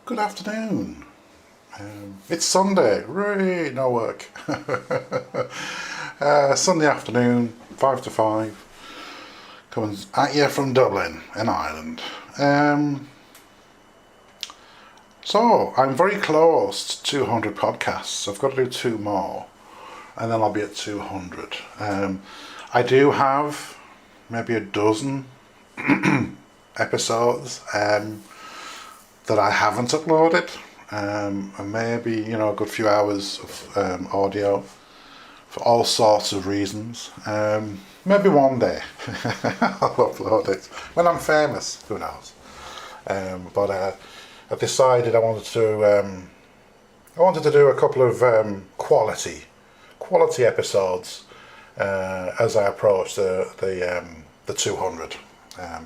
Good afternoon. It's Sunday, really no work. Sunday afternoon, 5 to 5, coming at you from Dublin in Ireland. So, I'm very close to 200 podcasts. I've got to do 2 more, and then I'll be at 200. I do have maybe a dozen episodes that I haven't uploaded, and maybe a good few hours of audio for all sorts of reasons. Maybe one day I'll upload it when I'm famous. Who knows? But I decided I wanted to do a couple of quality episodes as I approach the 200.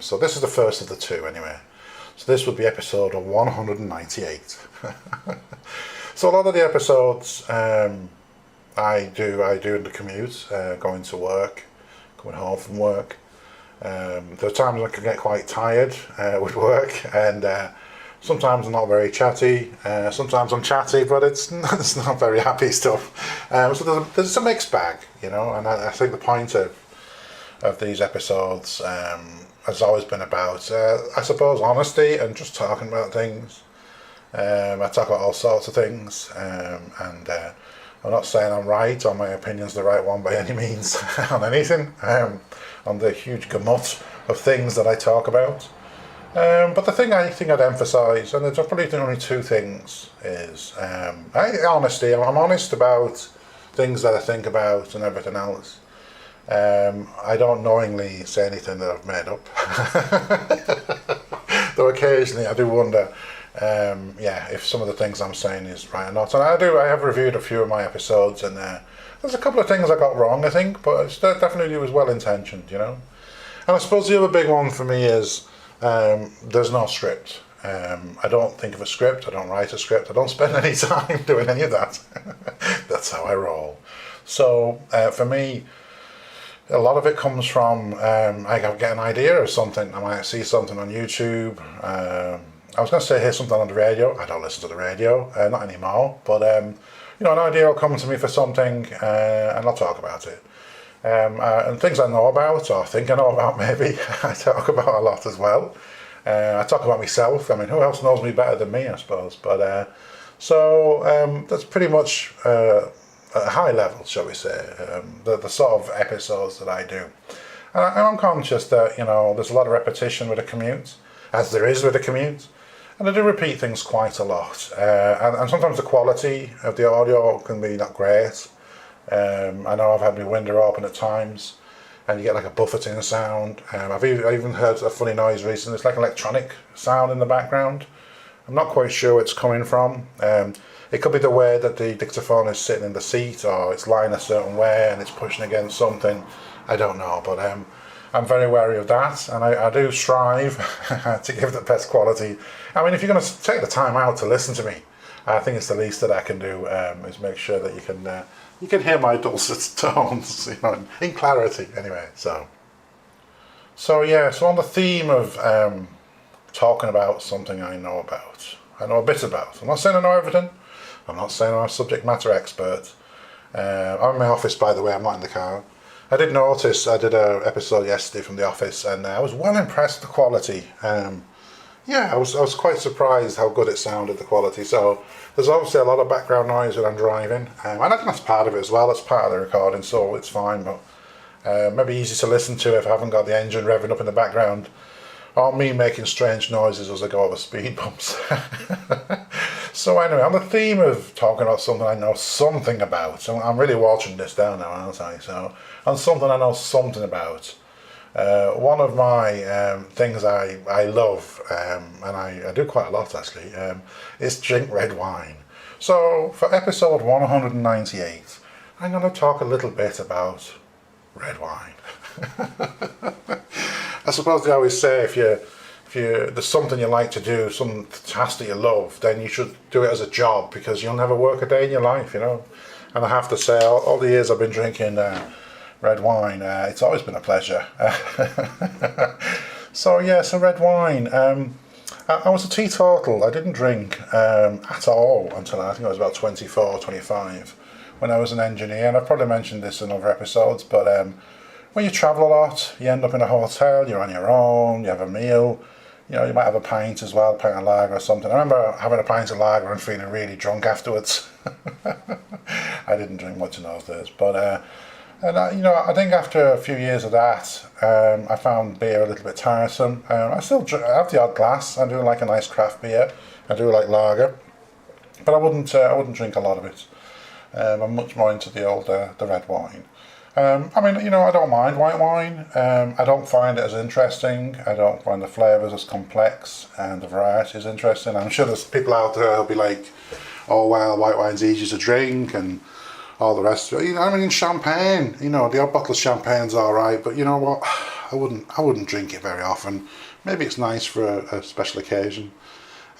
So this is the first of the 2 anyway. So this would be episode 198. So a lot of the episodes I do in the commute, going to work, coming home from work. There are times I can get quite tired with work, and sometimes I'm not very chatty. Sometimes I'm chatty, but it's not very happy stuff. So there's a mixed bag, and I think the point of these episodes has always been about, I suppose, honesty and just talking about things. I talk about all sorts of things, and I'm not saying I'm right or my opinion's the right one by any means on anything, on the huge gamut of things that I talk about. But the thing I think I'd emphasise, and there's probably only 2 things, is honesty. I'm honest about things that I think about and everything else. I don't knowingly say anything that I've made up. Though occasionally I do wonder, if some of the things I'm saying is right or not. And I have reviewed a few of my episodes, and there's a couple of things I got wrong, I think, but it definitely was well intentioned, And I suppose the other big one for me is there's no script. I don't think of a script. I don't write a script. I don't spend any time doing any of that. That's how I roll. So for me, a lot of it comes from I get an idea of something. I might see something on YouTube. I was going to say hear something on the radio. I don't listen to the radio, not anymore. But an idea will come to me for something, and I'll talk about it. And things I know about, or think I know about, maybe I talk about a lot as well. I talk about myself. I mean, who else knows me better than me, I suppose? But so that's pretty much. At a high level, shall we say, the sort of episodes that I do. And I'm conscious that, there's a lot of repetition with a commute, as there is with a commute, and I do repeat things quite a lot. And sometimes the quality of the audio can be not great. I know I've had my window open at times, and you get like a buffeting sound. I even heard a funny noise recently. It's like electronic sound in the background. I'm not quite sure where it's coming from. It could be the way that the dictaphone is sitting in the seat, or it's lying a certain way and it's pushing against something. I don't know, but I'm very wary of that, and I do strive to give the best quality. I mean, if you're going to take the time out to listen to me, I think it's the least that I can do, is make sure that you can hear my dulcet tones, in clarity. Anyway, so on the theme of talking about something I know a bit about. I'm not saying I know everything. I'm not saying I'm a subject matter expert. I'm in my office, by the way. I'm not in the car. I did notice I did an episode yesterday from the office, and I was well impressed with the quality. I was quite surprised how good it sounded, the quality. So there's obviously a lot of background noise when I'm driving, and I think that's part of it as well. That's part of the recording, so it's fine. But maybe easy to listen to if I haven't got the engine revving up in the background, or me making strange noises as I go over speed bumps. So anyway, on the theme of talking about something I know something about, so I'm really watching this down now, aren't I? So on something I know something about, one of my things I love, and I do quite a lot actually, is drink red wine. So for episode 198, I'm going to talk a little bit about red wine. I suppose they always say if there's something you like to do, some task that you love, then you should do it as a job, because you'll never work a day in your life, And I have to say, all the years I've been drinking red wine, it's always been a pleasure. So red wine. I was a teetotal. I didn't drink at all until I think I was about 24, 25, when I was an engineer. And I've probably mentioned this in other episodes, but when you travel a lot, you end up in a hotel, you're on your own, you have a meal, you know, you might have a pint as well, a pint of lager or something. I remember having a pint of lager and feeling really drunk afterwards. I didn't drink much in those days, but you know, I think after a few years of that, I found beer a little bit tiresome. I still have the odd glass. I do like a nice craft beer. I do like lager, but I wouldn't drink a lot of it. I'm much more into the red wine. I mean, you know, I don't mind white wine. I don't find it as interesting. I don't find the flavours as complex and the variety is interesting. I'm sure there's people out there who'll be like, oh well, white wine's easy to drink and all the rest of it. You know, I mean, champagne, you know, the odd bottle of champagne's all right, but you know what? I wouldn't drink it very often. Maybe it's nice for a special occasion.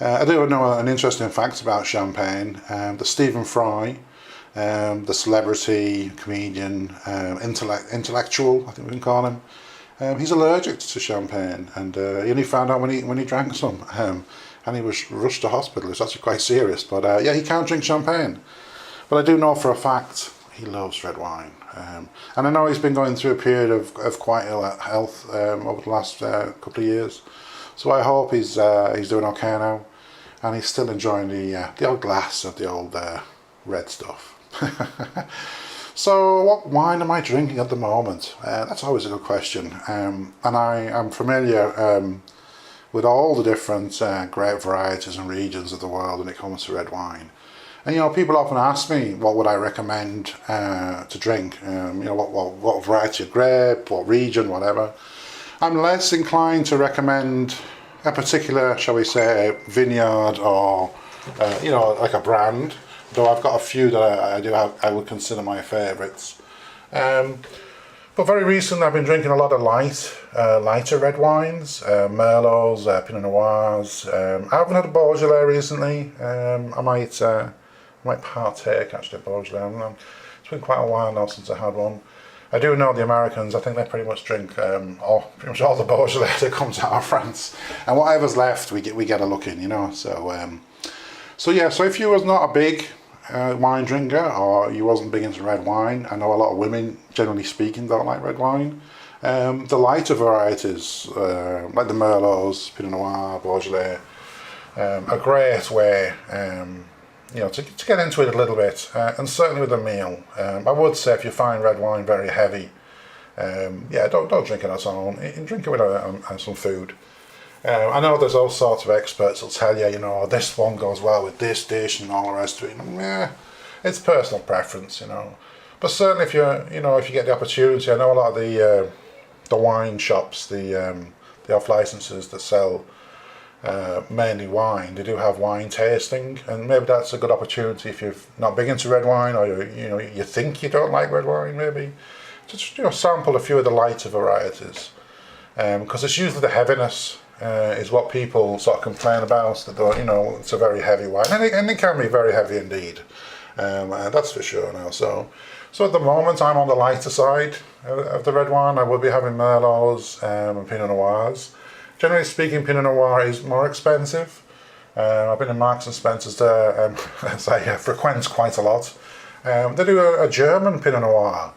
I do know an interesting fact about champagne. The Stephen Fry, the celebrity, comedian, intellectual, I think we can call him. He's allergic to champagne, and he only found out when he drank some, and he was rushed to hospital. It's actually quite serious, but yeah, he can't drink champagne. But I do know for a fact he loves red wine, and I know he's been going through a period of quite ill health over the last couple of years. So I hope he's doing okay now, and he's still enjoying the old glass of the old red stuff. So what wine am I drinking at the moment? That's always a good question, and I am familiar with all the different grape varieties and regions of the world when it comes to red wine. And you know, people often ask me what would I recommend to drink. You know, what variety of grape, what region, whatever. I'm less inclined to recommend a particular, shall we say, vineyard or you know, like a brand. Though I've got a few that I would consider my favourites. But very recently, I've been drinking a lot of lighter red wines, Merlots, Pinot Noirs. I haven't had a Beaujolais recently. I might partake actually of Beaujolais. It's been quite a while now since I had one. I do know the Americans, I think they pretty much drink pretty much all the Beaujolais that comes out of France, and whatever's left we get a look in, you know. So yeah, so if you was not a big wine drinker, or you wasn't big into red wine, I know a lot of women, generally speaking, don't like red wine. The lighter varieties, like the Merlots, Pinot Noir, Beaujolais, a great way, you know, to get into it a little bit, and certainly with a meal. I would say if you find red wine very heavy, yeah, don't drink it on its own. Drink it with some food. I know there's all sorts of experts will tell you, you know, this one goes well with this dish and all the rest of it. Yeah, it's personal preference, you know. But certainly if you get the opportunity, I know a lot of the wine shops, the off licenses that sell mainly wine, they do have wine tasting, and maybe that's a good opportunity if you're not big into red wine, or you think you don't like red wine, maybe just sample a few of the lighter varieties, because it's usually the heaviness is what people sort of complain about, that it's a very heavy wine, and it can be very heavy indeed, that's for sure now. So at the moment I'm on the lighter side of the red wine. I will be having Merlots and Pinot Noirs. Generally speaking, Pinot Noir is more expensive. I've been in Marks and Spencer's there, as I frequent quite a lot. They do a German Pinot Noir,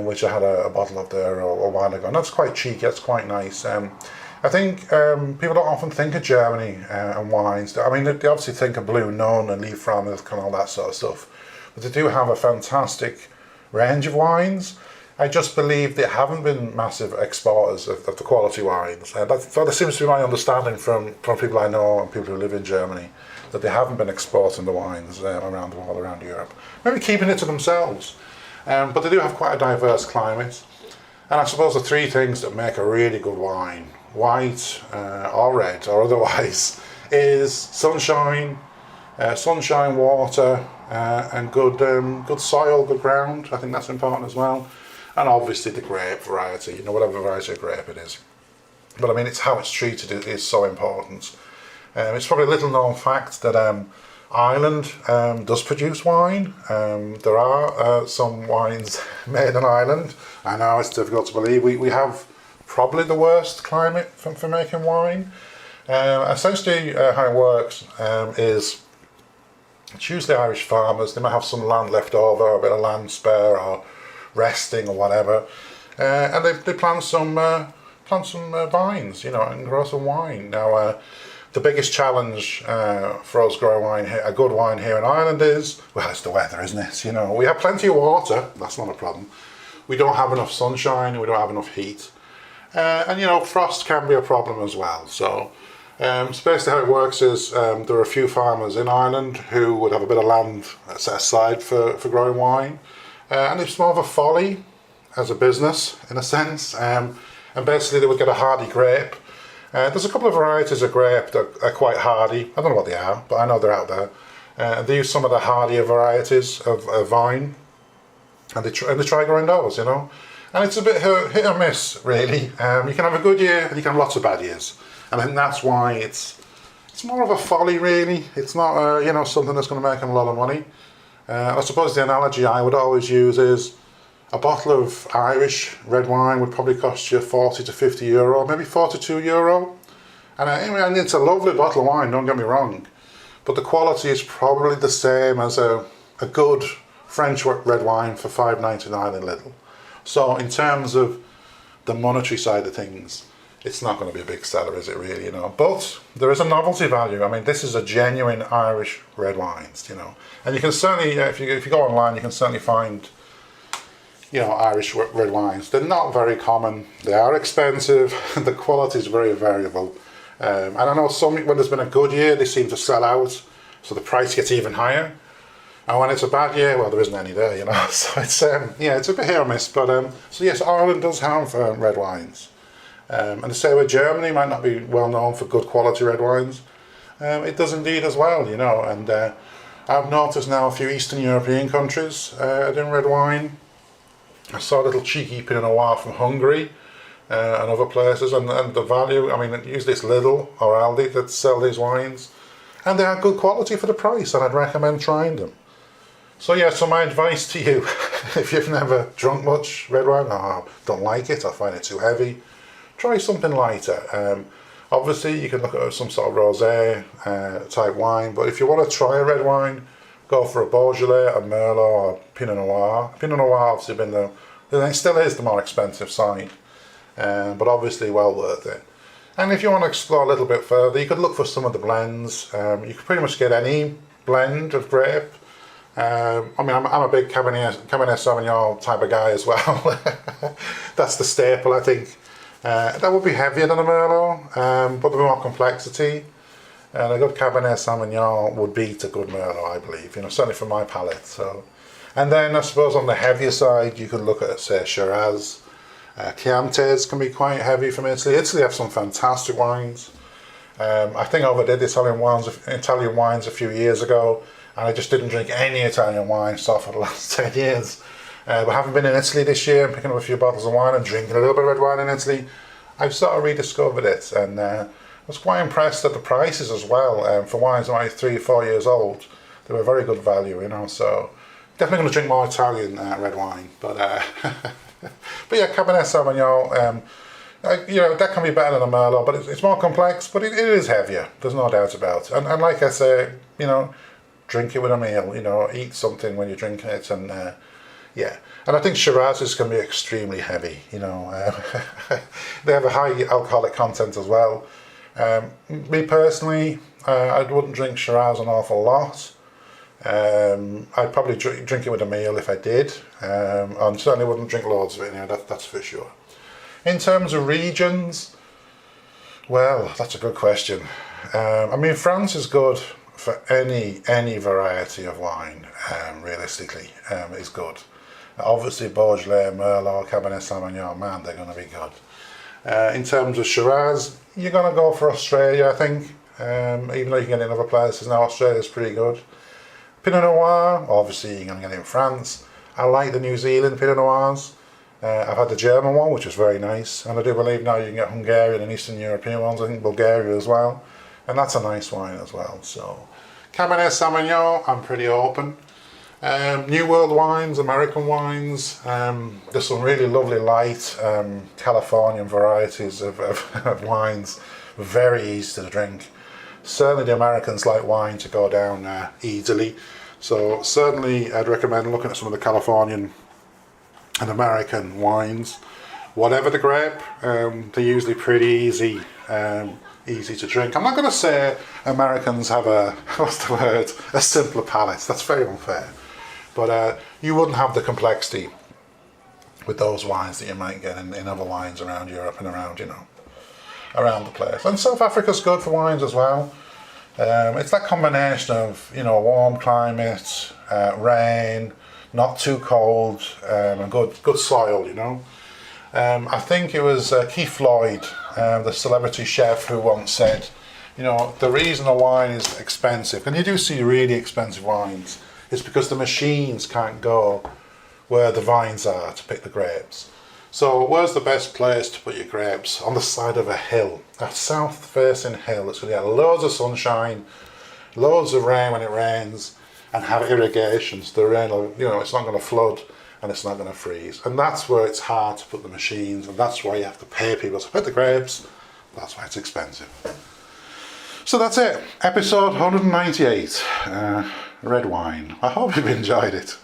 which I had a bottle of there a while ago, and that's quite cheeky, that's quite nice. I think people don't often think of Germany and wines. I mean, they obviously think of Blue Nun and Liefraumilch and all that sort of stuff, but they do have a fantastic range of wines. I just believe they haven't been massive exporters of the quality wines. That seems to be my understanding from people I know and people who live in Germany, that they haven't been exporting the wines around the world, around Europe. Maybe keeping it to themselves. But they do have quite a diverse climate. And I suppose the three things that make a really good wine, white or red or otherwise, is sunshine, water, and good soil, good ground. I think that's important as well. And obviously the grape variety, whatever variety of grape it is. But I mean, it's how it's treated is so important. It's probably a little known fact that Ireland does produce wine. There are some wines made in Ireland. I know it's difficult to believe. We have probably the worst climate for making wine. Essentially, how it works is it's usually Irish farmers. They might have some land left over, or a bit of land spare, or resting, or whatever, and they plant some vines, and grow some wine. Now, the biggest challenge for us growing wine here, a good wine here in Ireland is, well, it's the weather, isn't it? We have plenty of water. That's not a problem. We don't have enough sunshine. We don't have enough heat, and frost can be a problem as well. So basically how it works is there are a few farmers in Ireland who would have a bit of land set aside for growing wine, and it's more of a folly as a business in a sense, and basically they would get a hardy grape. There's a couple of varieties of grape that are quite hardy. I don't know what they are, but I know they're out there. They use some of the hardier varieties of vine, and they try growing those, and it's a bit hit or miss, really. You can have a good year and you can have lots of bad years, and I think that's why it's more of a folly, really. It's not something that's going to make them a lot of money. I suppose the analogy I would always use is a bottle of Irish red wine would probably cost you 40 to 50 euro, maybe 42 euro. And it's a lovely bottle of wine, don't get me wrong, but the quality is probably the same as a good French red wine for $5.99 in Lidl. So in terms of the monetary side of things, it's not going to be a big seller, is it really? But there is a novelty value. I mean, this is a genuine Irish red wines, and you can certainly, if you go online, you can certainly find Irish red wines. They're not very common. They are expensive. The quality is very variable. And I know when there's been a good year, they seem to sell out, so the price gets even higher. And when it's a bad year, well, there isn't any there, So it's it's a bit hit or miss. But so yes, Ireland does have red wines. And the same way Germany might not be well known for good quality red wines. It does indeed as well, And I've noticed now a few Eastern European countries are doing red wine. I saw a little cheeky Pinot Noir from Hungary and other places, and the value, I mean, usually it's Lidl or Aldi that sell these wines, and they are good quality for the price, and I'd recommend trying them. So my advice to you, if you've never drunk much red wine, or don't like it, or find it too heavy, try something lighter. Obviously, you can look at some sort of rosé type wine, but if you want to try a red wine, go for a Beaujolais, a Merlot, or Pinot Noir. Pinot Noir obviously it still is the more expensive side, but obviously well worth it. And if you want to explore a little bit further, you could look for some of the blends. You could pretty much get any blend of grape. I'm a big Cabernet Sauvignon type of guy as well. That's the staple, I think. That would be heavier than a Merlot, but with more complexity. And a good Cabernet Sauvignon would beat a good Merlot, I believe, certainly for my palate. So, and then I suppose on the heavier side, you could look at, say, Shiraz. Chiantis can be quite heavy from Italy. Italy have some fantastic wines. I think I overdid Italian wines a few years ago, and I just didn't drink any Italian wine for the last 10 years. But having been in Italy this year and picking up a few bottles of wine and drinking a little bit of red wine in Italy, I've sort of rediscovered it, and I was quite impressed at the prices as well. For wines that are 3 or 4 years old, they were very good value, so definitely going to drink more Italian red wine. But but yeah, Cabernet Sauvignon, that can be better than a Merlot, but it's more complex, but it is heavier, there's no doubt about it. And like I say, drink it with a meal, eat something when you're drinking it, and and I think Shirazes can be extremely heavy, they have a high alcoholic content as well. Me personally, I wouldn't drink Shiraz an awful lot. I'd probably drink it with a meal if I did, and certainly wouldn't drink loads of it, that's for sure. In terms of regions, well, that's a good question. France is good for any variety of wine, realistically, is good. Obviously Beaujolais, Merlot, Cabernet Sauvignon, man, they're going to be good. In terms of Shiraz, you're going to go for Australia, I think, even though you can get it in other places now. Australia's pretty good. Pinot Noir, obviously you're going to get it in France. I like the New Zealand Pinot Noirs. I've had the German one, which is very nice, and I do believe now you can get Hungarian and Eastern European ones, I think Bulgaria as well, and that's a nice wine as well. So Cabernet Sauvignon, I'm pretty open. New World wines, American wines, there's some really lovely light Californian varieties of wines, very easy to drink. Certainly the Americans like wine to go down easily. So certainly I'd recommend looking at some of the Californian and American wines. Whatever the grape, they're usually pretty easy to drink. I'm not going to say Americans have a simpler palate. That's very unfair. But you wouldn't have the complexity with those wines that you might get in other wines around Europe and around, around the place. And South Africa's good for wines as well. It's that combination of, warm climate, rain, not too cold, and good soil, I think it was Keith Lloyd, the celebrity chef, who once said, the reason a wine is expensive, and you do see really expensive wines, is because the machines can't go where the vines are to pick the grapes. So where's the best place to put your grapes? On the side of a hill, a south-facing hill that's going to get loads of sunshine, loads of rain when it rains, and have irrigation. So the rain will, it's not going to flood and it's not going to freeze. And that's where it's hard to put the machines, and that's why you have to pay people to pick the grapes. That's why it's expensive. So that's it. Episode 198, red wine. I hope you've enjoyed it.